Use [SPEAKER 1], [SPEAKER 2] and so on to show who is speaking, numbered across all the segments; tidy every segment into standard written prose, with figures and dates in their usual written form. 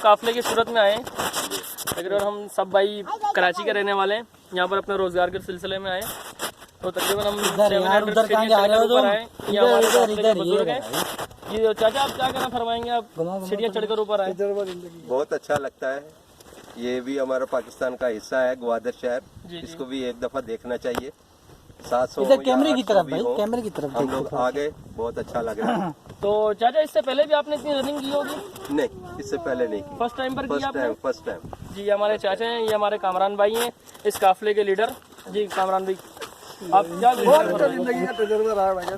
[SPEAKER 1] काफिले की सूरत में आए, तकरीबन हम सब भाई कराची के रहने वाले हैं, यहाँ पर अपने रोजगार के सिलसिले में आए। तो तकरीबन हम 700 सीढ़ियाँ चढ़कर ऊपर आए। ये हमारे काफिले के बुजुर्ग हैं। ये चाचा आप क्या कहना फरमाएंगे, आप सीढ़ियाँ चढ़कर ऊपर आए?
[SPEAKER 2] बहुत अच्छा लगता है। ये भी हमारा पाकिस्तान का हिस्सा है, ग्वादर शहर, इसको भी एक दफा देखना चाहिए। 700
[SPEAKER 3] कैमरे की तरफ भाई, कैमरे की तरफ
[SPEAKER 2] हम लोग आ गए, बहुत अच्छा लग रहा है।
[SPEAKER 1] तो चाचा इससे पहले भी आपने इतनी रनिंग की होगी?
[SPEAKER 2] नहीं, इससे पहले नहीं की,
[SPEAKER 1] फर्स्ट टाइम पर किया आपने?
[SPEAKER 2] First time.
[SPEAKER 1] जी हमारे चाचा हैं, ये हमारे कामरान भाई हैं, इस काफिले के लीडर। जी कामरान भाई, आप क्या जिंदगी का तजुर्बा रहा है?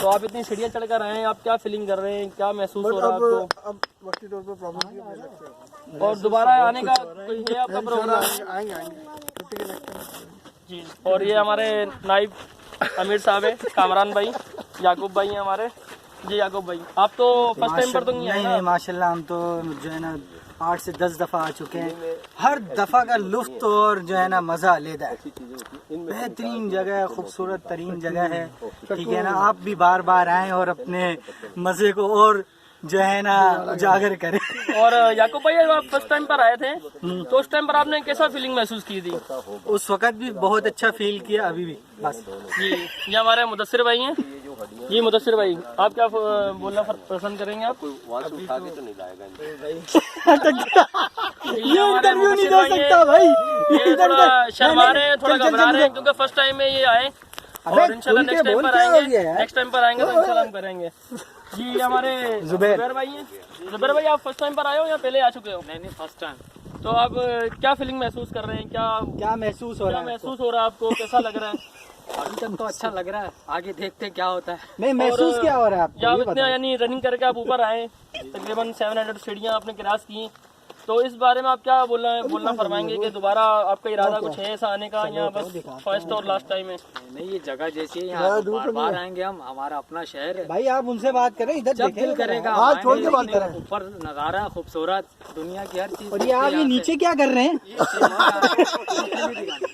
[SPEAKER 1] तो आप इतनी सीढ़ियाँ चढ़कर आए हैं, आप क्या फीलिंग कर रहे हैं, क्या महसूस हो रहा है आपको?
[SPEAKER 4] अब वक्ती तौर पर प्रॉब्लम
[SPEAKER 1] और दोबारा आने का कोई है आपका प्रोग्राम? जी। और ये हमारे नाइब अमीर साहब है, कामरान भाई, याकूब भाई हैं हमारे। जी याकूब भाई, आप तो फर्स्ट टाइम पर तो नहीं आए ना?
[SPEAKER 3] नहीं माशाल्लाह, हम तो जो है ना 8 से 10 दफ़ा आ चुके हैं। हर दफ़ा का लुफ्त और जो है ना मज़ा लेदा है। बेहतरीन जगह है, खूबसूरत तरीन जगह है, ठीक है ना। आप भी बार बार आएँ और अपने मज़े को और जो है ना उजागर करें।
[SPEAKER 1] और याकूब भाई आप फर्स्ट टाइम पर आए थे, तो उस टाइम पर आपने कैसा फीलिंग महसूस की थी?
[SPEAKER 3] उस वक्त भी बहुत अच्छा फील किया, अभी भी बस।
[SPEAKER 1] जी ये हमारे मुदस्सिर भाई हैं। जी मुदस्सिर भाई, आप क्या बोलना पसंद करेंगे? आप
[SPEAKER 3] ये इंटरव्यू नहीं दे सकता भाई,
[SPEAKER 1] ये थोड़ा शर्मा रहे हैं, थोड़ा घबरा रहे हैं, क्योंकि फर्स्ट टाइम में ये आए और इंशाल्लाह नेक्स्ट टाइम पर आएंगे। नेक्स्ट टाइम पर आएंगे तो इंशाल्लाह हम करेंगे। जी हमारे जुबैर भाई हैं। जुबैर भाई आप फर्स्ट टाइम पर आए हो या पहले आ चुके हो?
[SPEAKER 5] नहीं फर्स्ट टाइम।
[SPEAKER 1] तो आप क्या फीलिंग महसूस कर रहे हैं,
[SPEAKER 3] क्या महसूस हो रहा है?
[SPEAKER 1] महसूस हो रहा है आपको, कैसा लग रहा है?
[SPEAKER 5] अभी तक तो अच्छा लग रहा है, आगे देखते क्या होता है।
[SPEAKER 3] नहीं महसूस क्या हो रहा है आपको?
[SPEAKER 1] आप इतने यानी रनिंग करके आप ऊपर आए, तकरीबन 700 सीढ़ियाँ आपने क्रॉस की, तो इस बारे में आप क्या बोलना फरमाएंगे कि दोबारा आपका इरादा कुछ है ऐसा आने का, यहाँ बस फर्स्ट और लास्ट टाइम है?
[SPEAKER 5] नहीं, ये जगह जैसी है, यहाँ बार बार आएंगे हम, हमारा अपना शहर है
[SPEAKER 3] भाई। आप उनसे बात करें, इधर
[SPEAKER 5] जब दिल करेगा छोड़ के बात करें। ऊपर नजारा खूबसूरत, दुनिया की हर चीज।
[SPEAKER 3] और ये आप ये नीचे क्या कर रहे हैं?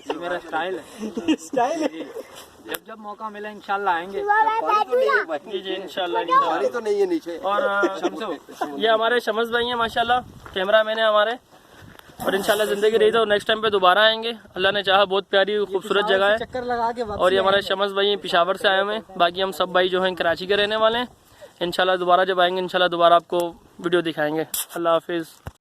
[SPEAKER 5] ये मेरा स्टाइल है।
[SPEAKER 3] स्टाइल है।
[SPEAKER 5] जब मौका मिला इंशाल्लाह आएंगे।
[SPEAKER 1] जी इंशाल्लाह।
[SPEAKER 2] तो नहीं है नीचे।
[SPEAKER 1] और ये हमारे शमस भाई हैं माशाल्लाह, कैमरा मैन है हमारे। और इंशाल्लाह जिंदगी रही तो नेक्स्ट टाइम पे दोबारा आएंगे, अल्लाह ने चाहा। बहुत प्यारी खूबसूरत जगह है।
[SPEAKER 3] चक्कर लगा के
[SPEAKER 1] और ये हमारे शमस भाई हैं, पेशावर से आए हुए हैं। बाकी हम सब भाई जो हैं कराची के रहने वाले हैं। इंशाल्लाह दोबारा जब आएंगे, इंशाल्लाह दोबारा आपको वीडियो दिखाएंगे। अल्लाह हाफिज़।